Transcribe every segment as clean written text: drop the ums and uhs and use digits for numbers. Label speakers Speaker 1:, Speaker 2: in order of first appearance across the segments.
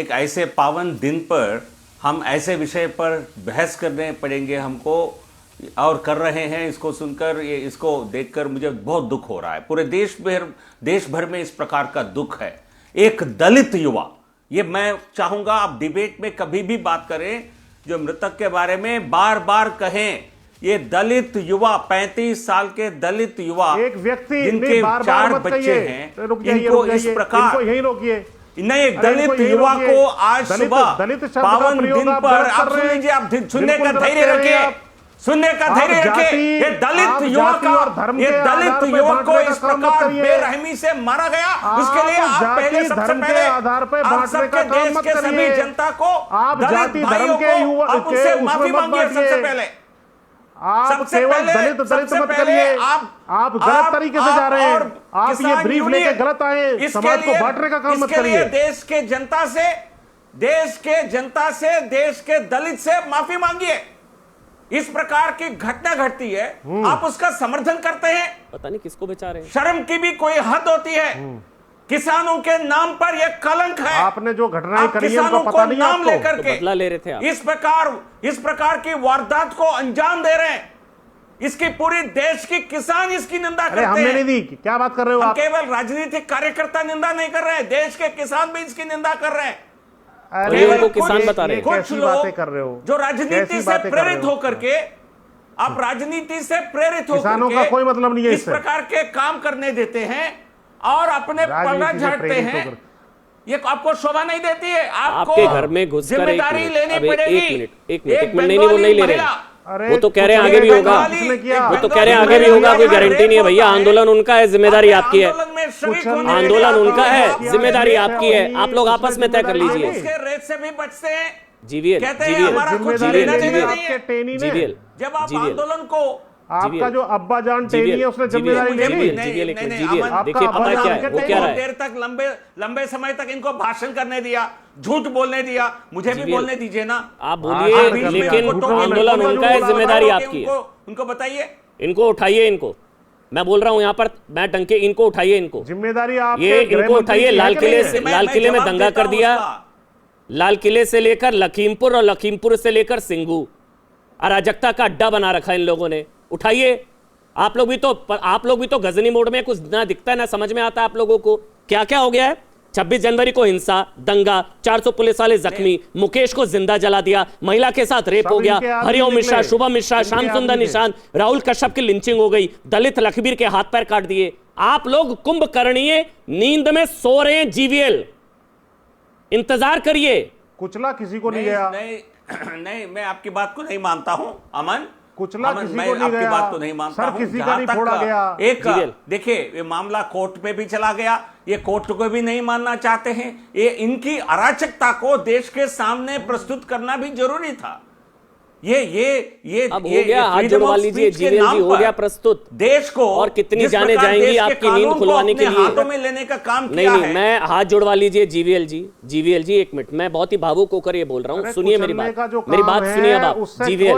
Speaker 1: एक ऐसे पावन दिन पर हम ऐसे विषय पर बहस करने पड़ेंगे हमको, और कर रहे हैं। इसको सुनकर, ये इसको देखकर मुझे बहुत दुख हो रहा है। पूरे देश भर में इस प्रकार का दुख है। एक दलित युवा, ये मैं चाहूंगा आप डिबेट में कभी भी बात करें, जो मृतक के बारे में बार बार कहें, ये दलित युवा, 35 साल के दलित युवा,
Speaker 2: एक व्यक्ति
Speaker 1: जिनके 4 बच्चे हैं, इनको इस प्रकार
Speaker 2: यही रोकिए।
Speaker 1: नहीं, एक दलित युवा को आज सुबह पावन दिन पर, आप सुन लीजिए, आप सुनने का धैर्य रखिए, सुनने का धैर्य रखिए। ये दलित युवक को इस प्रकार बेरहमी से मारा गया, उसके लिए आप पहले, सबसे पहले आप सबके देश के सभी जनता को, दलित भाइयों को, आप उनसे माफी मांगिए। सबसे पहले
Speaker 2: आप केवल दलित मत करिए, आप गलत तरीके से जा रहे हैं। आप ये ब्रीफ लेके गलत आए, समाज को बांटने का काम मत करिए।
Speaker 1: देश के जनता से, देश के दलित से माफी मांगिए। इस प्रकार की घटना घटती है, आप उसका समर्थन करते हैं।
Speaker 3: पता नहीं किसको बेचा रहे हैं।
Speaker 1: शर्म की भी कोई हद होती है। किसानों के नाम पर यह कलंक है।
Speaker 2: आपने जो घटनाएं करी हैं,
Speaker 1: किसानों
Speaker 2: उनका पता नहीं
Speaker 1: नाम
Speaker 2: आपको?
Speaker 1: लेकर के
Speaker 3: बदला ले रहे थे आप।
Speaker 1: इस प्रकार की वारदात को अंजाम दे रहे हैं। इसकी पूरी देश की किसान इसकी निंदा करते हैं।
Speaker 2: हमने नहीं दी, क्या बात कर रहे हो आप?
Speaker 1: केवल राजनीतिक कार्यकर्ता निंदा नहीं कर रहे हैं, देश के किसान भी इसकी निंदा कर रहे हैं।
Speaker 3: केवल किसान बता रहे हैं।
Speaker 1: कुछ लोग कर रहे हो जो राजनीति से प्रेरित होकर के, आप राजनीति से प्रेरित होकर
Speaker 2: किसानों का कोई मतलब नहीं है,
Speaker 1: इस प्रकार के काम करने देते हैं और अपने पलड़ा झाड़ते हैं। ये आपको शोभा नहीं देती है।
Speaker 3: आपके घर में घुसकर
Speaker 1: जिम्मेदारी लेनी पड़ेगी।
Speaker 3: एक मिनट नहीं, वो नहीं ले रहे। वो तो कह रहे हैं आगे भी होगा, वो तो कह रहे हैं आगे भी होगा, कोई गारंटी नहीं है भैया। आंदोलन उनका है, जिम्मेदारी आपकी है। आंदोलन उनका है, जिम्मेदारी आपकी है। आप लोग आपस में तय कर लीजिए।
Speaker 1: रेत से भी बचते हैं।
Speaker 3: जीवीएल,
Speaker 1: जब आप आंदोलन को,
Speaker 2: आपका जो अब्बा जान टेनी है, उसने जिम्मेदारी ले ली।
Speaker 3: देखिए पता क्या है, वो क्या रहा है,
Speaker 1: देर तक लंबे समय तक इनको भाषण करने दिया, झूठ बोलने दिया। मुझे भी बोलने दीजिए ना,
Speaker 3: आप बोलिए, लेकिन आंदोलन उनका है, जिम्मेदारी आपकी है।
Speaker 1: उनको बताइए,
Speaker 3: इनको उठाइए। इनको मैं बोल रहा हूं यहाँ पर, मैं टंके, इनको उठाइए। इनको
Speaker 2: जिम्मेदारी आप,
Speaker 3: ये इनको उठाइए। लाल किले में दंगा कर दिया। लाल किले से लेकर लखीमपुर और लखीमपुर से लेकर सिंगू, अराजकता का अड्डा बना रखा इन लोगों ने। उठाइए। आप लोग भी तो गजनी मोड में, कुछ ना दिखता है ना समझ में आता है आप लोगों को। क्या क्या हो गया है? 26 जनवरी को हिंसा, दंगा, 400 पुलिस वाले जख्मी, मुकेश को जिंदा जला दिया, महिला के साथ रेप हो गया, हरिओम मिश्रा, शुभम मिश्रा, श्याम सुंदर निशान, राहुल कश्यप की लिंचिंग हो गई, दलित लखबीर के हाथ पैर काट दिए। आप लोग कुंभकर्णीय नींद में सो रहे हैं। जीवीएल, इंतजार करिए।
Speaker 2: कुचला किसी को नहीं गया।
Speaker 1: नहीं, मैं आपकी बात को नहीं मानता हूं अमन।
Speaker 2: कुचला किसी को नहीं
Speaker 1: आपकी
Speaker 2: गया।
Speaker 1: बात को नहीं मानता हूं।
Speaker 2: किसी का नहीं फोड़ा गया।
Speaker 1: एक देखिए, ये मामला कोर्ट पे भी चला गया। ये कोर्ट को भी नहीं मानना चाहते हैं। ये इनकी अराजकता को देश के सामने प्रस्तुत करना भी जरूरी था। ये
Speaker 3: अब हो गया, हाथ जुड़वा लीजिए। जीवीएल जी, हो गया प्रस्तुत।
Speaker 1: देश को
Speaker 3: और कितनी जाने जाएंगी आपकी नींद खुलवाने के लिए,
Speaker 1: हाथों में लेने का काम किया है।
Speaker 3: मैं हाथ जुड़वा लीजिए। जीवीएल जी एक मिनट, मैं बहुत ही भावुक होकर ये बोल रहा हूँ। सुनिए मेरी बात सुनिए। अब आप जीवीएल,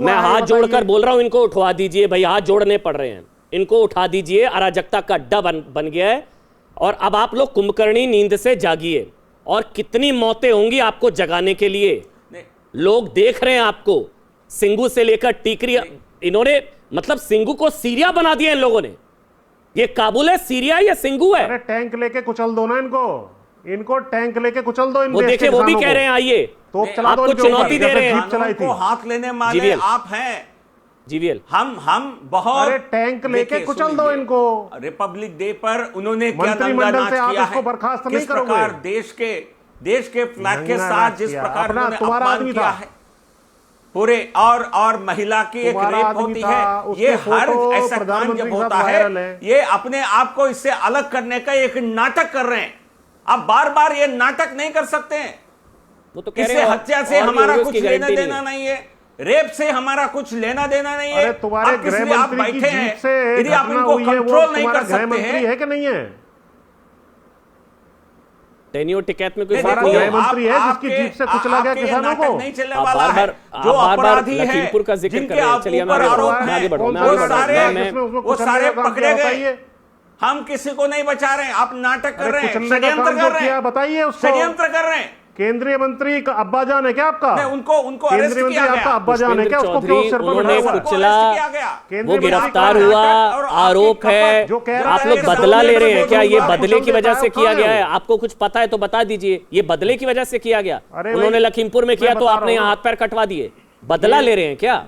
Speaker 3: मैं हाथ जोड़कर बोल रहा हूँ, इनको उठवा दीजिए भाई। हाथ जोड़ने पड़ रहे हैं, इनको उठा दीजिए। अराजकता का अड्डा बन गया है। और अब आप लोग कुंभकर्णी नींद से जागिए। और कितनी मौतें होंगी आपको जगाने के लिए। लोग देख रहे हैं आपको। सिंगू से लेकर टीकरी, इन्होंने मतलब सिंगू को सीरिया बना दिया इन लोगों ने। ये काबुल है, सीरिया या सिंगू है?
Speaker 2: अरे टैंक लेके कुचल दो ना इनको टैंक लेके कुचल दो।
Speaker 3: वो देखिए, वो भी कह रहे हैं आइए,
Speaker 2: तो आपको
Speaker 3: चुनौती दे रहे हैं।
Speaker 1: उनको हाथ लेने वाले आप हैं।
Speaker 3: जीवीएल,
Speaker 1: हम बहुत,
Speaker 2: अरे टैंक लेके कुचल दो इनको।
Speaker 1: रिपब्लिक डे पर उन्होंने क्या दंगा नाच किया है,
Speaker 2: बर्खास्त
Speaker 1: किस प्रकार देश के फ्लैग के साथ जिस प्रकार उन्होंने अपमान किया है पूरे, और महिला की एक रेप होती है। ये हर ऐसा काम जब होता है, ये अपने आप को इससे अलग करने का एक नाटक कर रहे हैं। आप बार बार ये नाटक नहीं कर सकते हैं।
Speaker 3: वो तो कह रहे
Speaker 1: इससे
Speaker 3: हैं
Speaker 1: हत्या से हमारा कुछ लेना देना नहीं है, रेप से हमारा कुछ लेना देना नहीं है।
Speaker 2: तुम्हारे गृह मंत्री की जीप से
Speaker 1: यदि आप इनको कंट्रोल नहीं कर सकते हैं,
Speaker 2: है कि नहीं है?
Speaker 3: टेनियो टिकैत में कोई
Speaker 2: गृह मंत्री है जिसकी जीप से कुचला गया किसानों को।
Speaker 1: नहीं चलने वाला है। जो अपराधी हैं,
Speaker 3: लखीमपुर का जिक्र कर
Speaker 1: जिनके
Speaker 3: रहे हैं, चलिए
Speaker 1: ऊपर आरोप है, वो सारे पकड़े गए। हम किसी को नहीं बचा रहे हैं, आप नाटक कर रहे हैं,
Speaker 2: कुचलने का
Speaker 1: षड्यंत्र
Speaker 2: काम जो
Speaker 1: कर रहे
Speaker 2: किया
Speaker 1: हैं,
Speaker 2: बताइए उसको।
Speaker 1: षड्यंत्र कर रहे हैं।
Speaker 2: केंद्रीय मंत्री का अब्बाजान है क्या आपका?
Speaker 1: नहीं, उनको अरेस्ट
Speaker 2: केंद्रीय मंत्री
Speaker 1: किया
Speaker 2: आपका
Speaker 1: गया।
Speaker 2: अब्बाजान है क्या? उसको क्यों
Speaker 3: चौधरी
Speaker 2: सिर पर
Speaker 3: उन्होंने
Speaker 2: बैठा हुआ है?
Speaker 3: कुचला,
Speaker 1: किया गया।
Speaker 3: वो गिरफ्तार हुआ, आरोप है।
Speaker 2: जो कह रहा
Speaker 3: आप
Speaker 2: है
Speaker 3: लोग
Speaker 2: कि
Speaker 3: बदला ले रहे हैं क्या? ये
Speaker 2: आप
Speaker 3: बदले की
Speaker 2: कुचल
Speaker 3: वजह से
Speaker 2: देता
Speaker 3: किया
Speaker 2: है,
Speaker 3: गया
Speaker 2: कहाँ
Speaker 3: है?
Speaker 2: है?
Speaker 3: आपको कुछ पता है तो बता दीजिए। ये बदले की वजह से किया गया।
Speaker 2: अरे
Speaker 3: उन्होंने
Speaker 2: भाई,
Speaker 3: लखीमपुर में
Speaker 2: मैं
Speaker 3: किया तो
Speaker 2: बता
Speaker 3: आपने
Speaker 2: रहा
Speaker 3: यहाँ
Speaker 2: हूँ।
Speaker 3: हाथ पैर कटवा दिए। बदला ले रहे हैं क्या?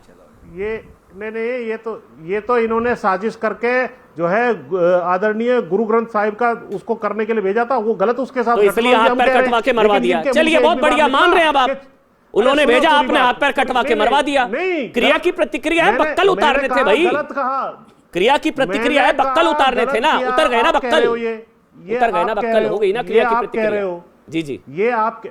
Speaker 2: ये नहीं, ये तो इन्होंने साजिश करके जो है आदरणीय गुरु ग्रंथ साहिब का उसको करने के लिए भेजा था, वो गलत उसके साथ
Speaker 3: तो इसलिए हाथ पैर कटवा के मरवा दिया। चलिए बहुत बढ़िया, मान रहे हैं अब आप। उन्होंने भेजा, आपने हाथ पैर कटवा के मरवा दिया। क्रिया की प्रतिक्रिया है, बक्कल उतारने थे भाई।
Speaker 2: गलत कहा,
Speaker 3: क्रिया की प्रतिक्रिया है, बक्कल उतारने थे ना। उतर गए ना बक्कल, उतर गए ना बक्कल, हो गई ना क्रिया की प्रतिक्रिया। जी जी,
Speaker 2: ये आप